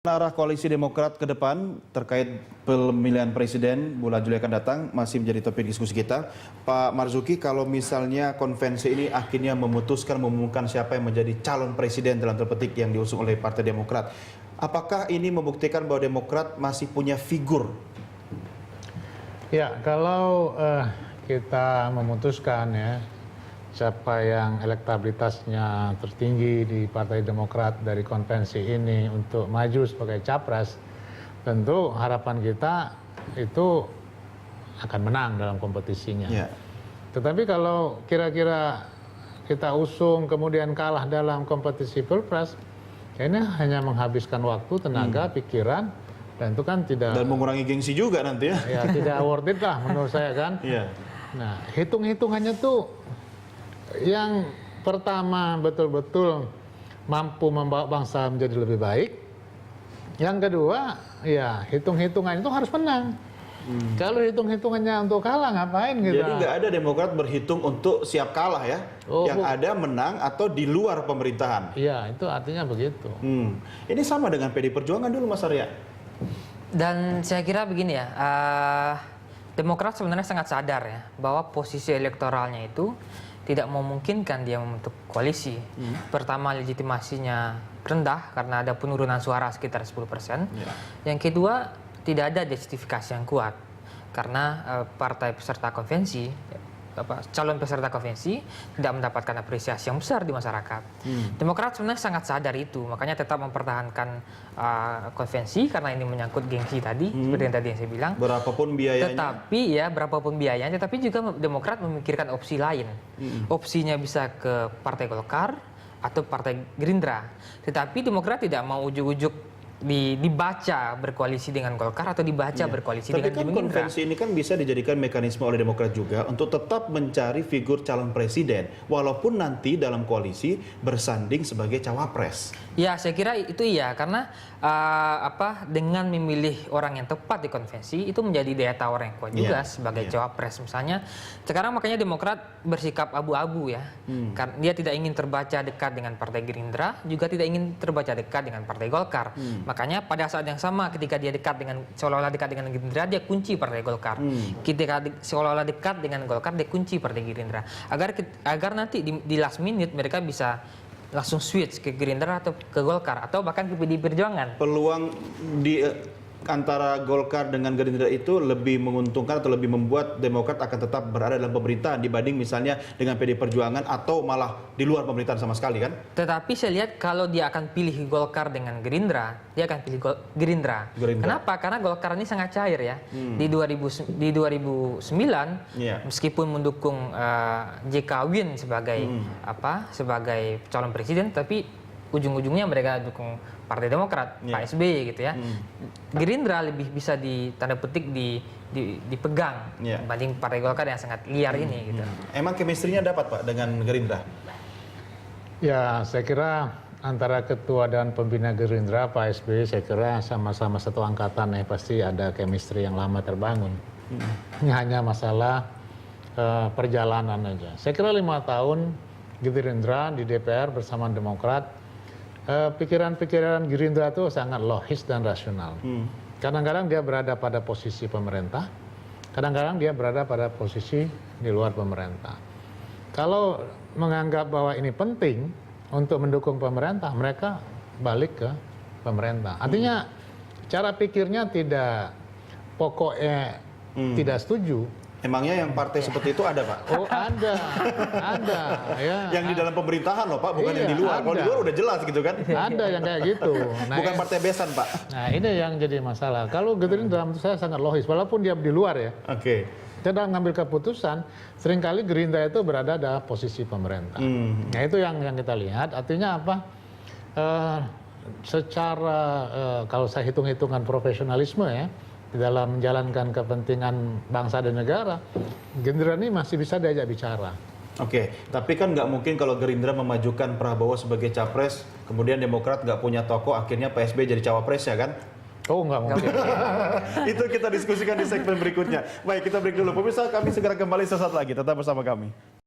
Arah koalisi Demokrat ke depan terkait pemilihan presiden bulan Juli akan datang masih menjadi topik diskusi kita. Pak Marzuki, kalau misalnya konvensi ini akhirnya memutuskan mengumumkan siapa yang menjadi calon presiden dalam tanda petik yang diusung oleh Partai Demokrat, apakah ini membuktikan bahwa Demokrat masih punya figur? Ya, kalau kita memutuskan ya siapa yang elektabilitasnya tertinggi di Partai Demokrat dari konvensi ini untuk maju sebagai capres, tentu harapan kita itu akan menang dalam kompetisinya. Yeah. Tetapi kalau kira-kira kita usung kemudian kalah dalam kompetisi pilpres, kayaknya hanya menghabiskan waktu, tenaga, pikiran, dan itu kan tidak... Dan mengurangi gengsi juga nanti ya. Ya, tidak worth it lah menurut saya kan. Yeah. Nah, hitung-hitungannya tuh yang pertama betul-betul mampu membawa bangsa menjadi lebih baik. Yang kedua, ya hitung-hitungan itu harus menang. Kalau hitung-hitungannya untuk kalah ngapain gitu? Jadi nggak ada Demokrat berhitung untuk siap kalah ya? Yang ada menang atau di luar pemerintahan? Iya, itu artinya begitu. Ini sama dengan PD Perjuangan dulu, Mas Arya. Dan saya kira begini ya, Demokrat sebenarnya sangat sadar ya bahwa posisi elektoralnya itu tidak memungkinkan dia membentuk koalisi. Pertama, legitimasinya rendah karena ada penurunan suara sekitar 10%. Yang kedua, tidak ada justifikasi yang kuat karena partai peserta konvensi, calon peserta konvensi tidak mendapatkan apresiasi yang besar di masyarakat. Demokrat sebenarnya sangat sadar itu, makanya tetap mempertahankan konvensi karena ini menyangkut gengsi tadi, seperti yang tadi yang saya bilang. Berapapun biayanya. Tetapi ya berapapun biayanya, tetapi juga Demokrat memikirkan opsi lain. Opsinya bisa ke Partai Golkar atau Partai Gerindra. Tetapi Demokrat tidak mau ujuk-ujuk dibaca berkoalisi dengan Golkar atau dibaca berkoalisi dengan Gerindra. Tapi kan konvensi ini kan bisa dijadikan mekanisme oleh Demokrat juga untuk tetap mencari figur calon presiden walaupun nanti dalam koalisi bersanding sebagai cawapres. Ya, saya kira itu iya karena dengan memilih orang yang tepat di konvensi itu menjadi daya tawar yang kuat juga sebagai cawapres misalnya. Sekarang makanya Demokrat bersikap abu-abu ya. Karena dia tidak ingin terbaca dekat dengan Partai Gerindra, juga tidak ingin terbaca dekat dengan Partai Golkar. Makanya pada saat yang sama ketika dia seolah-olah dekat dengan Gerindra, dia kunci Partai Golkar. Ketika seolah-olah dekat dengan Golkar, dia kunci Partai Gerindra. Agar nanti di last minute mereka bisa langsung switch ke Gerindra atau ke Golkar atau bahkan ke PDI Perjuangan. Peluang di antara Golkar dengan Gerindra itu lebih menguntungkan atau lebih membuat Demokrat akan tetap berada dalam pemerintahan dibanding misalnya dengan PDI Perjuangan atau malah di luar pemerintahan sama sekali kan? Tetapi saya lihat kalau dia akan pilih Golkar dengan Gerindra, dia akan pilih Gerindra. Kenapa? Karena Golkar ini sangat cair ya. Di 2009 meskipun mendukung JK Win sebagai calon presiden, tapi ujung-ujungnya mereka dukung Partai Demokrat, Pak SBY gitu ya. Gerindra lebih bisa tanda petik dipegang dibanding Partai Golkar yang sangat liar ini gitu. Emang chemistry-nya dapat Pak dengan Gerindra? Ya, saya kira antara ketua dan pembina Gerindra Pak SBY saya kira sama-sama satu angkatan ya, pasti ada chemistry yang lama terbangun. Ini hanya masalah perjalanan aja. Saya kira 5 tahun Gerindra di DPR bersama Demokrat, pikiran-pikiran Gerindra itu sangat logis dan rasional. Kadang-kadang dia berada pada posisi pemerintah, kadang-kadang dia berada pada posisi di luar pemerintah. Kalau menganggap bahwa ini penting untuk mendukung pemerintah, mereka balik ke pemerintah. Artinya cara pikirnya tidak pokoknya tidak setuju. Emangnya yang partai seperti itu ada Pak? Oh ada. Ya. Yang di dalam pemerintahan loh Pak, bukan yang di luar. Kalau di luar udah jelas gitu kan? Ada yang kayak gitu. Nah, bukan partai besan Pak. Nah ini yang jadi masalah. Kalau Gerindra menurut saya sangat logis, walaupun dia di luar ya. Oke. Dia ngambil keputusan, seringkali Gerindra itu berada dalam posisi pemerintah. Nah itu yang kita lihat. Artinya apa? Secara kalau saya hitung-hitungan profesionalisme ya, di dalam menjalankan kepentingan bangsa dan negara, Gerindra ini masih bisa diajak bicara. Oke, tapi kan nggak mungkin kalau Gerindra memajukan Prabowo sebagai capres, kemudian Demokrat nggak punya tokoh, akhirnya Pak SBY jadi cawapres ya kan? Oh, nggak mungkin. Itu kita diskusikan di segmen berikutnya. Baik, kita break dulu. Pemirsa, kami segera kembali sesaat lagi. Tetap bersama kami.